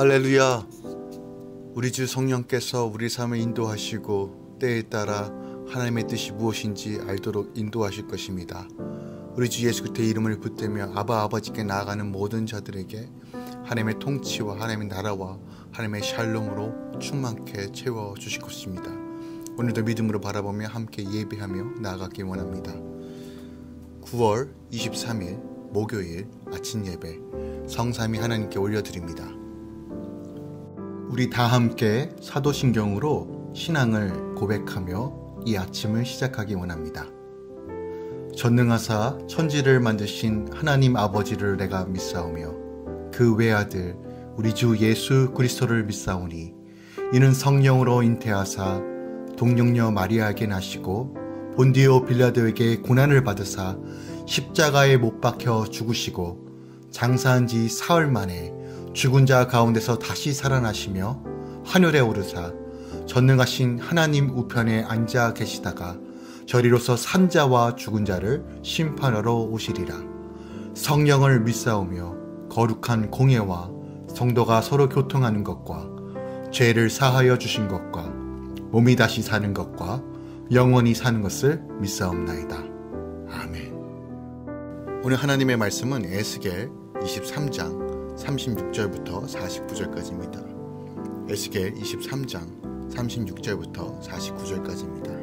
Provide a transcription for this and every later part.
할렐루야. 우리 주 성령께서 우리 삶을 인도하시고 때에 따라 하나님의 뜻이 무엇인지 알도록 인도하실 것입니다. 우리 주 예수 그리스도의 이름을 붙들며 아버지께 나아가는 모든 자들에게 하나님의 통치와 하나님의 나라와 하나님의 샬롬으로 충만케 채워주실 것입니다. 오늘도 믿음으로 바라보며 함께 예배하며 나아가기 원합니다. 9월 23일 목요일 아침 예배 성삼위 하나님께 올려드립니다. 우리 다 함께 사도신경으로 신앙을 고백하며 이 아침을 시작하기 원합니다. 전능하사 천지를 만드신 하나님 아버지를 내가 믿사오며 그 외아들 우리 주 예수 그리스도를 믿사오니 이는 성령으로 잉태하사 동정녀 마리아에게 나시고 본디오 빌라도에게 고난을 받으사 십자가에 못 박혀 죽으시고 장사한 지 사흘 만에 죽은 자 가운데서 다시 살아나시며 하늘에 오르사 전능하신 하나님 우편에 앉아 계시다가 저리로서 산 자와 죽은 자를 심판하러 오시리라. 성령을 믿사오며 거룩한 공예와 성도가 서로 교통하는 것과 죄를 사하여 주신 것과 몸이 다시 사는 것과 영원히 사는 것을 믿사옵나이다. 아멘. 오늘 하나님의 말씀은 에스겔 23장 36절부터 49절까지입니다. 에스겔 23장 36절부터 49절까지입니다.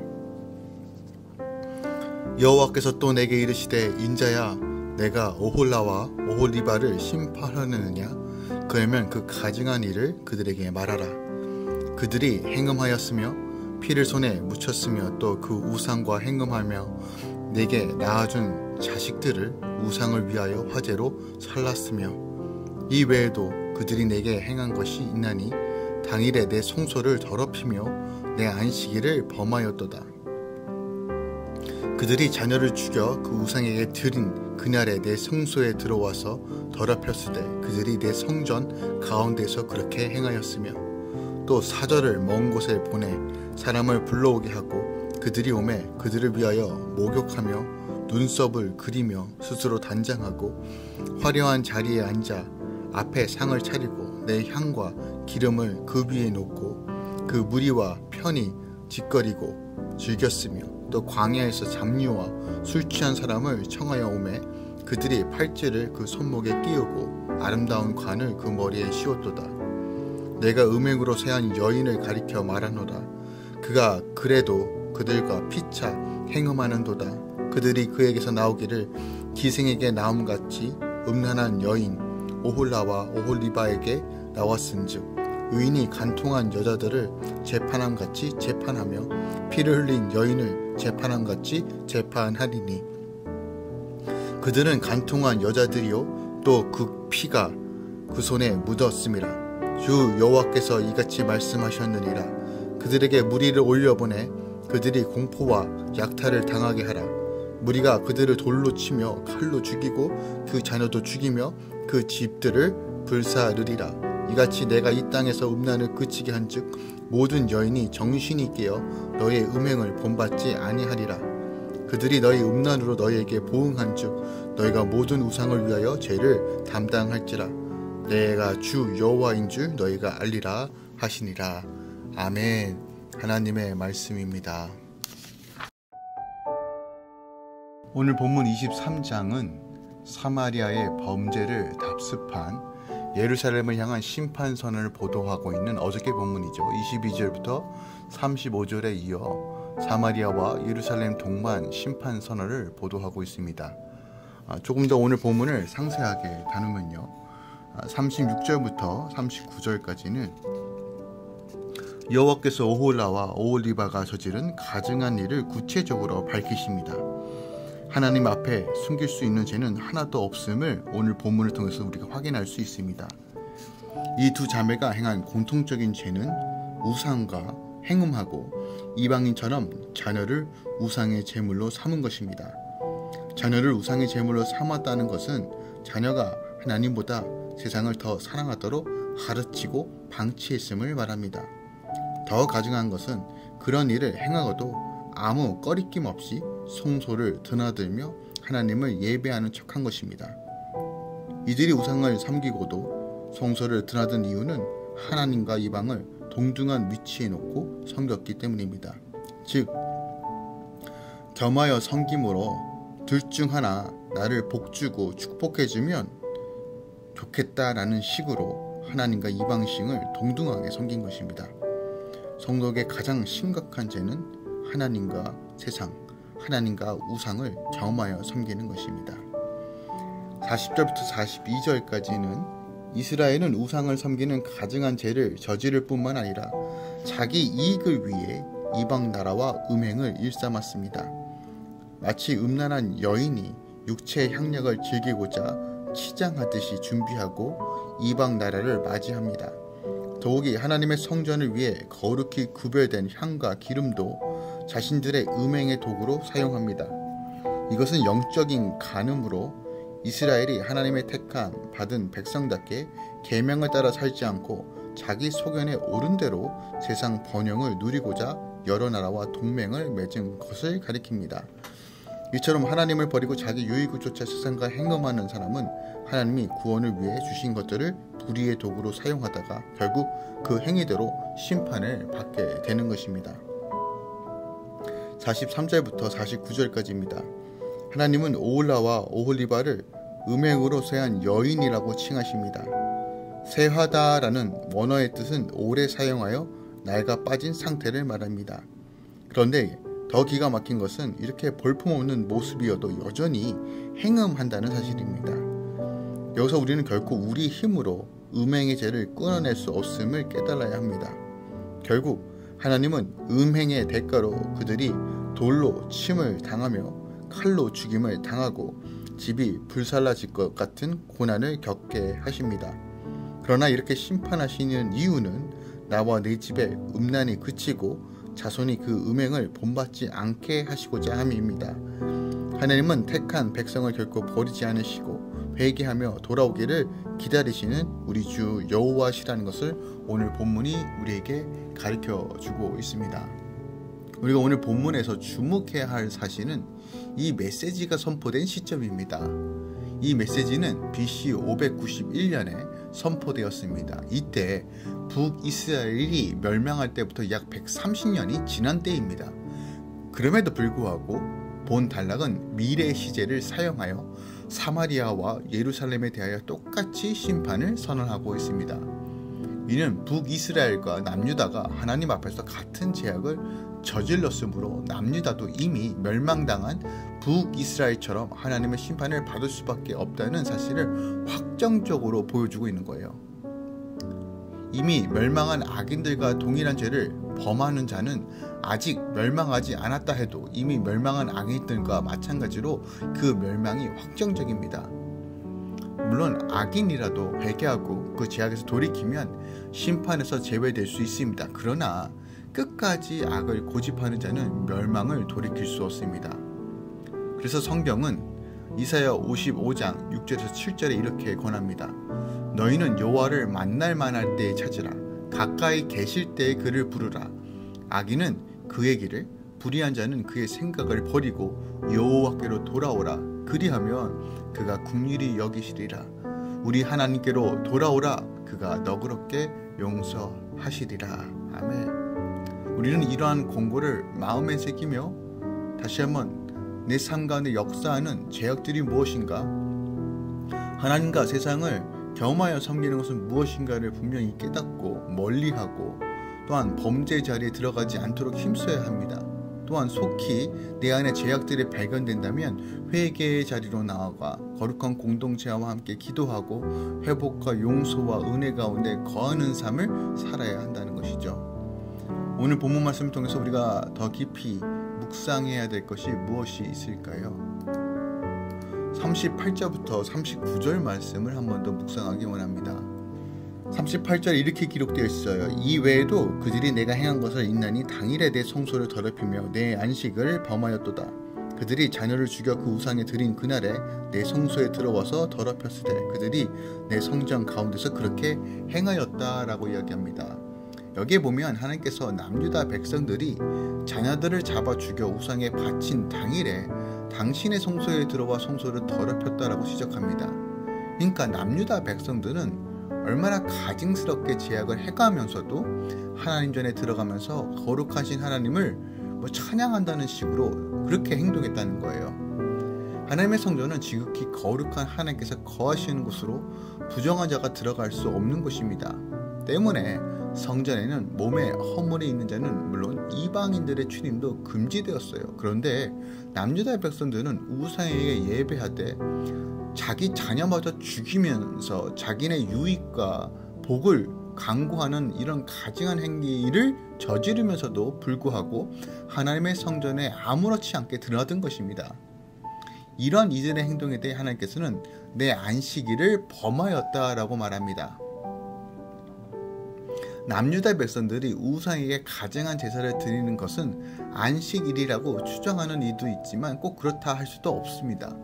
여호와께서 또 내게 이르시되 인자야 내가 오홀라와 오홀리바를 심판하느냐 그러면 그 가증한 일을 그들에게 말하라. 그들이 행음하였으며 피를 손에 묻혔으며 또 그 우상과 행음하며 내게 낳아준 자식들을 우상을 위하여 화제로 살랐으며 이 외에도 그들이 내게 행한 것이 있나니 당일에 내 성소를 더럽히며 내 안식일을 범하였도다. 그들이 자녀를 죽여 그 우상에게 드린 그날에 내 성소에 들어와서 더럽혔으되 그들이 내 성전 가운데서 그렇게 행하였으며 또 사절을 먼 곳에 보내 사람을 불러오게 하고 그들이 오매 그들을 위하여 목욕하며 눈썹을 그리며 스스로 단장하고 화려한 자리에 앉아 앞에 상을 차리고 내 향과 기름을 그 위에 놓고 그 무리와 편히 짓거리고 즐겼으며 또 광야에서 잡류와 술 취한 사람을 청하여 오매 그들이 팔찌를 그 손목에 끼우고 아름다운 관을 그 머리에 씌웠도다. 내가 음행으로 세한 여인을 가리켜 말하노라. 그가 그래도 그들과 피차 행음하는도다. 그들이 그에게서 나오기를 기생에게 나옴같이 음란한 여인 오홀라와 오홀리바에게 나왔은즉 의인이 간통한 여자들을 재판함같이 재판하며 피를 흘린 여인을 재판함같이 재판하리니 그들은 간통한 여자들이요 또 그 피가 그 손에 묻었음이라. 주 여호와께서 이같이 말씀하셨느니라. 그들에게 무리를 올려보내 그들이 공포와 약탈을 당하게 하라. 무리가 그들을 돌로 치며 칼로 죽이고 그 자녀도 죽이며 그 집들을 불사르리라. 이같이 내가 이 땅에서 음란을 그치게 한즉 모든 여인이 정신이 깨어 너의 음행을 본받지 아니하리라. 그들이 너희 음란으로 너희에게 보응한즉 너희가 모든 우상을 위하여 죄를 담당할지라. 내가 주 여호와인 줄 너희가 알리라 하시니라. 아멘. 하나님의 말씀입니다. 오늘 본문 23장은 사마리아의 범죄를 답습한 예루살렘을 향한 심판선언을 보도하고 있는 어저께 본문이죠. 22절부터 35절에 이어 사마리아와 예루살렘 동반 심판선언을 보도하고 있습니다. 조금 더 오늘 본문을 상세하게 다루면요. 36절부터 39절까지는 여호와께서 오홀라와 오홀리바가 저지른 가증한 일을 구체적으로 밝히십니다. 하나님 앞에 숨길 수 있는 죄는 하나도 없음을 오늘 본문을 통해서 우리가 확인할 수 있습니다. 이 두 자매가 행한 공통적인 죄는 우상과 행음하고 이방인처럼 자녀를 우상의 제물로 삼은 것입니다. 자녀를 우상의 제물로 삼았다는 것은 자녀가 하나님보다 세상을 더 사랑하도록 가르치고 방치했음을 말합니다. 더 가증한 것은 그런 일을 행하고도 아무 꺼리낌 없이 성소를 드나들며 하나님을 예배하는 척한 것입니다. 이들이 우상을 섬기고도 성소를 드나든 이유는 하나님과 이방을 동등한 위치에 놓고 섬겼기 때문입니다. 즉 겸하여 섬김으로 둘 중 하나 나를 복주고 축복해주면 좋겠다라는 식으로 하나님과 이방신을 동등하게 섬긴 것입니다. 성도의 가장 심각한 죄는 하나님과 세상, 하나님과 우상을 겸하여 섬기는 것입니다. 40절부터 42절까지는 이스라엘은 우상을 섬기는 가증한 죄를 저지를 뿐만 아니라 자기 이익을 위해 이방 나라와 음행을 일삼았습니다. 마치 음란한 여인이 육체의 향락을 즐기고자 치장하듯이 준비하고 이방 나라를 맞이합니다. 더욱이 하나님의 성전을 위해 거룩히 구별된 향과 기름도 자신들의 음행의 도구로 사용합니다. 이것은 영적인 간음으로 이스라엘이 하나님의 택함 받은 백성답게 계명을 따라 살지 않고 자기 소견에 오른 대로 세상 번영을 누리고자 여러 나라와 동맹을 맺은 것을 가리킵니다. 이처럼 하나님을 버리고 자기 유익을 쫓아 세상과 행음하는 사람은 하나님이 구원을 위해 주신 것들을 불의의 도구로 사용하다가 결국 그 행위대로 심판을 받게 되는 것입니다. 43절부터 49절까지입니다. 하나님은 오홀라와 오홀리바를 음행으로 쇠한 여인이라고 칭하십니다. 쇠하다라는 원어의 뜻은 오래 사용하여 낡아 빠진 상태를 말합니다. 그런데 더 기가 막힌 것은 이렇게 볼품없는 모습이어도 여전히 행음한다는 사실입니다. 여기서 우리는 결코 우리 힘으로 음행의 죄를 끊어낼 수 없음을 깨달아야 합니다. 결국 하나님은 음행의 대가로 그들이 돌로 침을 당하며 칼로 죽임을 당하고 집이 불살라질 것 같은 고난을 겪게 하십니다. 그러나 이렇게 심판하시는 이유는 나와 내 집의 음란이 그치고 자손이 그 음행을 본받지 않게 하시고자 함입니다. 하나님은 택한 백성을 결코 버리지 않으시고 회개하며 돌아오기를 기다리시는 우리 주 여호와시라는 것을 오늘 본문이 우리에게 가르쳐주고 있습니다. 우리가 오늘 본문에서 주목해야 할 사실은 이 메시지가 선포된 시점입니다. 이 메시지는 BC 591년에 선포되었습니다. 이때 북이스라엘이 멸망할 때부터 약 130년이 지난 때입니다. 그럼에도 불구하고 본 달락은 미래 시제를 사용하여 사마리아와 예루살렘에 대하여 똑같이 심판을 선언하고 있습니다. 이는 북이스라엘과 남유다가 하나님 앞에서 같은 죄악을 저질렀으므로 남유다도 이미 멸망당한 북이스라엘처럼 하나님의 심판을 받을 수밖에 없다는 사실을 확정적으로 보여주고 있는 거예요. 이미 멸망한 악인들과 동일한 죄를 범하는 자는 아직 멸망하지 않았다 해도 이미 멸망한 악인들과 마찬가지로 그 멸망이 확정적입니다. 물론 악인이라도 회개하고 그 죄악에서 돌이키면 심판에서 제외될 수 있습니다. 그러나 끝까지 악을 고집하는 자는 멸망을 돌이킬 수 없습니다. 그래서 성경은 이사야 55장 6절에서 7절에 이렇게 권합니다. 너희는 여호와를 만날 만할 때에 찾으라. 가까이 계실 때에 그를 부르라. 악인은 그의 길을, 불의한 자는 그의 생각을 버리고 여호와께로 돌아오라. 그리하면 그가 긍휼히 여기시리라. 우리 하나님께로 돌아오라. 그가 너그럽게 용서하시리라. 아멘. 우리는 이러한 공고를 마음에 새기며 다시 한번 내 삶 가운데 역사하는 죄악들이 무엇인가, 하나님과 세상을 겸하여 섬기는 것은 무엇인가를 분명히 깨닫고 멀리하고 또한 범죄 자리에 들어가지 않도록 힘써야 합니다. 또한 속히 내 안에 죄악들이 발견된다면 회개의 자리로 나아가 거룩한 공동체와 함께 기도하고 회복과 용서와 은혜 가운데 거하는 삶을 살아야 한다는 것이죠. 오늘 본문 말씀을 통해서 우리가 더 깊이 묵상해야 될 것이 무엇이 있을까요? 38절부터 39절 말씀을 한 번 더 묵상하기 원합니다. 38절에 이렇게 기록되어 있어요. 이 외에도 그들이 내가 행한 것을 인나니 당일에 내 성소를 더럽히며 내 안식을 범하였도다. 그들이 자녀를 죽여 그 우상에 드린 그날에 내 성소에 들어와서 더럽혔으되 그들이 내 성전 가운데서 그렇게 행하였다라고 이야기합니다. 여기에 보면 하나님께서 남유다 백성들이 자녀들을 잡아 죽여 우상에 바친 당일에 당신의 성소에 들어와 성소를 더럽혔다라고 지적합니다. 그러니까 남유다 백성들은 얼마나 가증스럽게 제약을 해가면서도 하나님 전에 들어가면서 거룩하신 하나님을 찬양한다는 식으로 그렇게 행동했다는 거예요. 하나님의 성전은 지극히 거룩한 하나님께서 거하시는 곳으로 부정한 자가 들어갈 수 없는 곳입니다. 때문에 성전에는 몸에 허물이 있는 자는 물론 이방인들의 출입도 금지되었어요. 그런데 남유다의 백성들은 우상에게 예배하되 자기 자녀마저 죽이면서 자기네 유익과 복을 강구하는 이런 가증한 행위를 저지르면서도 불구하고 하나님의 성전에 아무렇지 않게 드러나던 것입니다. 이런 이들의 행동에 대해 하나님께서는 내 안식일을 범하였다라고 말합니다. 남유다 백성들이 우상에게 가증한 제사를 드리는 것은 안식일이라고 추정하는 이도 있지만 꼭 그렇다 할 수도 없습니다.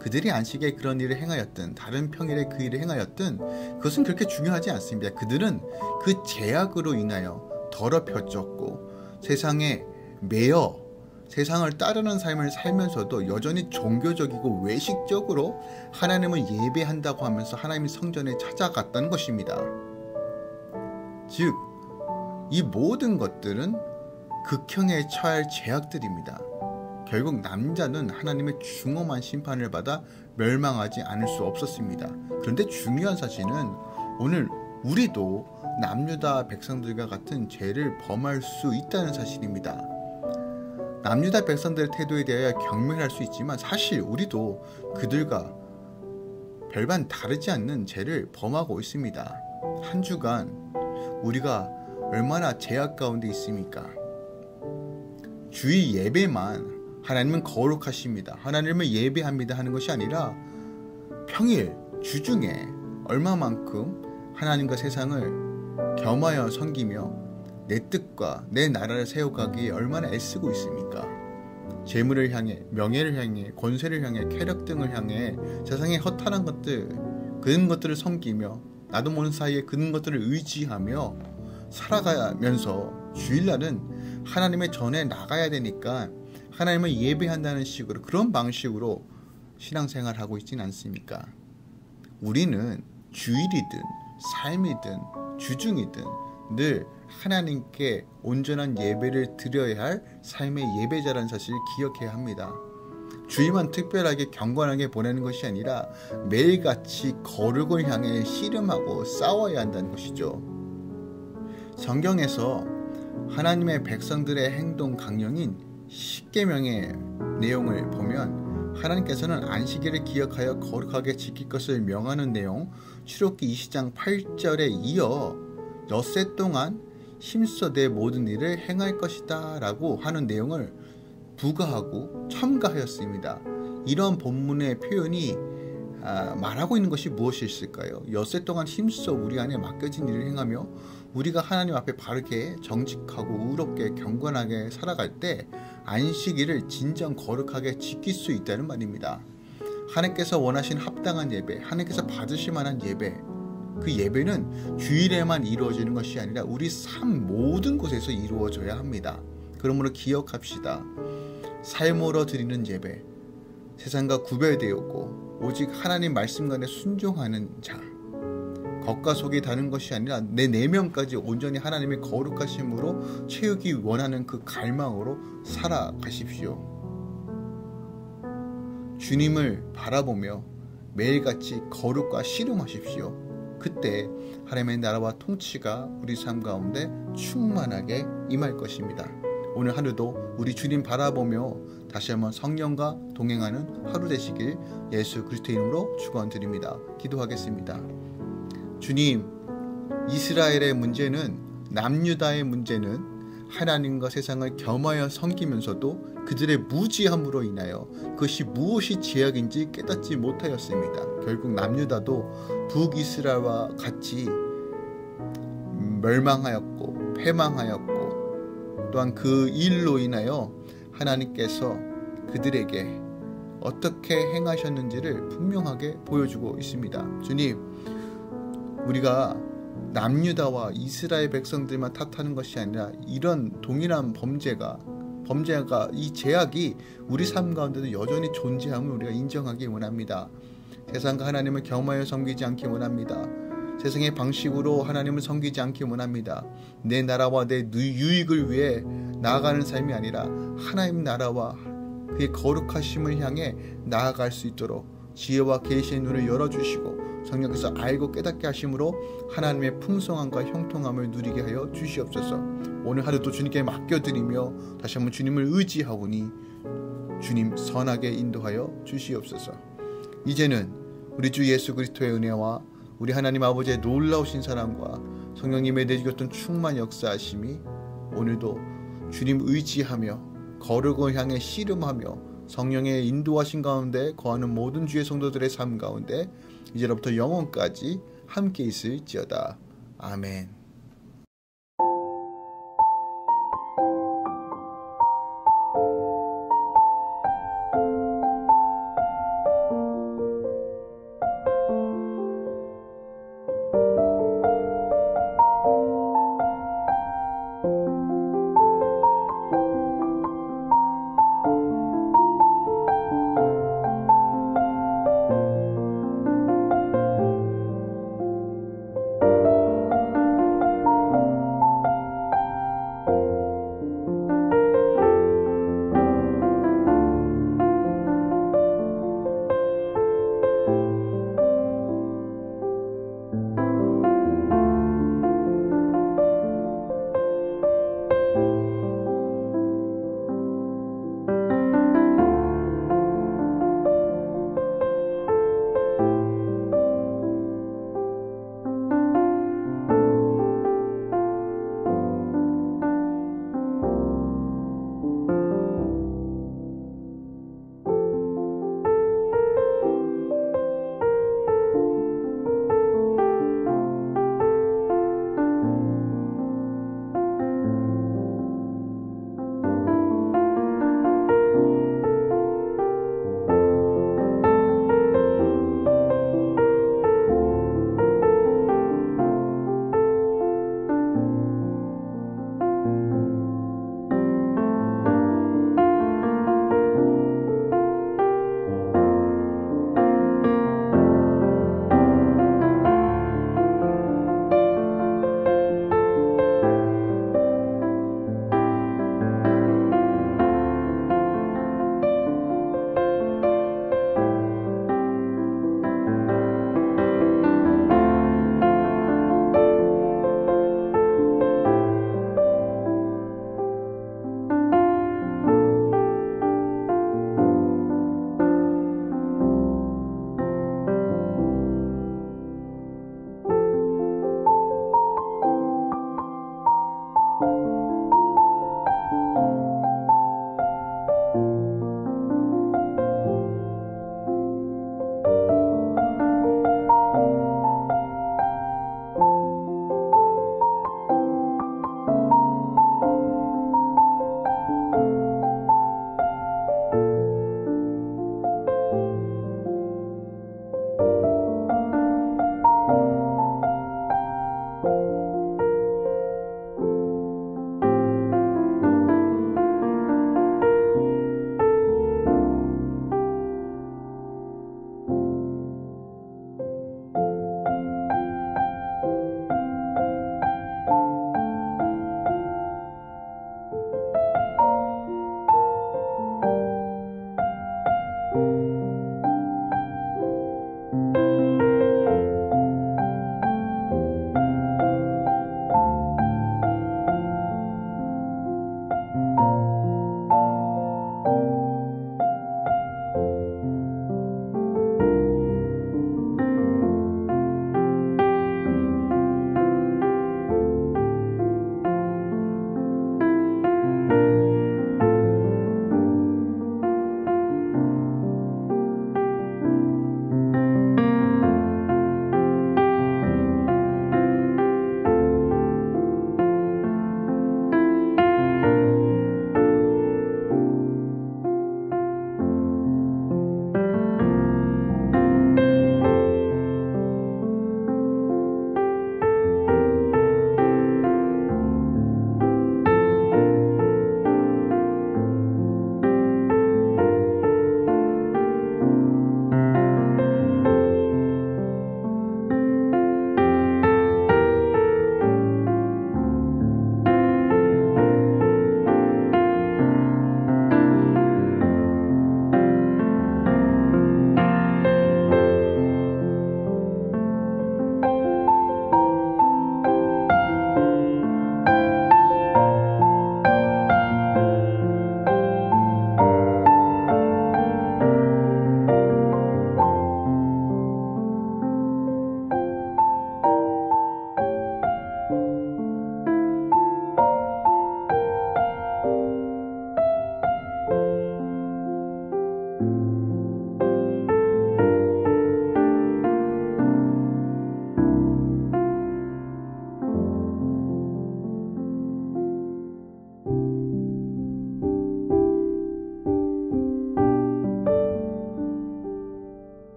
그들이 안식에 그런 일을 행하였든 다른 평일에 그 일을 행하였든 그것은 그렇게 중요하지 않습니다. 그들은 그 제약으로 인하여 더럽혀졌고 세상에 매여 세상을 따르는 삶을 살면서도 여전히 종교적이고 외식적으로 하나님을 예배한다고 하면서 하나님의 성전에 찾아갔다는 것입니다. 즉, 이 모든 것들은 극형에 처할 제약들입니다. 결국 남자는 하나님의 중엄한 심판을 받아 멸망하지 않을 수 없었습니다. 그런데 중요한 사실은 오늘 우리도 남유다 백성들과 같은 죄를 범할 수 있다는 사실입니다. 남유다 백성들의 태도에 대하여 경멸할 수 있지만 사실 우리도 그들과 별반 다르지 않는 죄를 범하고 있습니다. 한 주간 우리가 얼마나 죄악 가운데 있습니까? 주일 예배만 하나님은 거룩하십니다. 하나님을 예배합니다 하는 것이 아니라 평일, 주중에 얼마만큼 하나님과 세상을 겸하여 섬기며 내 뜻과 내 나라를 세워가기에 얼마나 애쓰고 있습니까? 재물을 향해, 명예를 향해, 권세를 향해, 쾌락 등을 향해 세상의 허탄한 것들, 그런 것들을 섬기며 나도 모르는 사이에 그런 것들을 의지하며 살아가면서 주일날은 하나님의 전에 나가야 되니까 하나님을 예배한다는 식으로 그런 방식으로 신앙생활을 하고 있지는 않습니까? 우리는 주일이든 삶이든 주중이든 늘 하나님께 온전한 예배를 드려야 할 삶의 예배자라는 사실을 기억해야 합니다. 주일만 특별하게 경건하게 보내는 것이 아니라 매일같이 거룩을 향해 씨름하고 싸워야 한다는 것이죠. 성경에서 하나님의 백성들의 행동 강령인 십계명의 내용을 보면 하나님께서는 안식일을 기억하여 거룩하게 지킬 것을 명하는 내용, 출애굽기 20장 8절에 이어 엿새 동안 힘써 내 모든 일을 행할 것이다 라고 하는 내용을 부가하고 첨가하였습니다. 이런 본문의 표현이 말하고 있는 것이 무엇이 있을까요? 엿새 동안 힘써 우리 안에 맡겨진 일을 행하며 우리가 하나님 앞에 바르게 정직하고 의롭게 경건하게 살아갈 때 안식일을 진정 거룩하게 지킬 수 있다는 말입니다. 하나님께서 원하신 합당한 예배, 하나님께서 받으실 만한 예배, 그 예배는 주일에만 이루어지는 것이 아니라 우리 삶 모든 곳에서 이루어져야 합니다. 그러므로 기억합시다. 삶으로 드리는 예배, 세상과 구별되었고 오직 하나님 말씀관에 순종하는 자, 겉과 속이 다른 것이 아니라 내 내면까지 온전히 하나님의 거룩하심으로 채우기 원하는 그 갈망으로 살아가십시오. 주님을 바라보며 매일같이 거룩과 씨름하십시오. 그때 하나님의 나라와 통치가 우리 삶 가운데 충만하게 임할 것입니다. 오늘 하루도 우리 주님 바라보며 다시 한번 성령과 동행하는 하루 되시길 예수 그리스도의 이름으로 축원드립니다. 기도하겠습니다. 주님, 이스라엘의 문제는, 남유다의 문제는 하나님과 세상을 겸하여 섬기면서도 그들의 무지함으로 인하여 그것이 무엇이 죄악인지 깨닫지 못하였습니다. 결국 남유다도 북이스라엘과 같이 멸망하였고 패망하였고 또한 그 일로 인하여 하나님께서 그들에게 어떻게 행하셨는지를 분명하게 보여주고 있습니다. 주님, 우리가 남유다와 이스라엘 백성들만 탓하는 것이 아니라 이런 동일한 범죄가 이 죄악이 우리 삶 가운데도 여전히 존재함을 우리가 인정하기 원합니다. 세상과 하나님을 겸하여 섬기지 않기 원합니다. 세상의 방식으로 하나님을 섬기지 않기 원합니다. 내 나라와 내 유익을 위해 나아가는 삶이 아니라 하나님 나라와 그의 거룩하심을 향해 나아갈 수 있도록 지혜와 계시의 눈을 열어주시고 성령께서 알고 깨닫게 하심으로 하나님의 풍성함과 형통함을 누리게 하여 주시옵소서. 오늘 하루도 주님께 맡겨드리며 다시 한번 주님을 의지하오니 주님 선하게 인도하여 주시옵소서. 이제는 우리 주 예수 그리스도의 은혜와 우리 하나님 아버지의 놀라우신 사랑과 성령님의 내주셨던 충만 역사하심이 오늘도 주님 의지하며 거룩을 향해 씨름하며 성령의 인도하신 가운데 거하는 모든 주의 성도들의 삶 가운데 이제로부터 영원까지 함께 있을지어다. 아멘.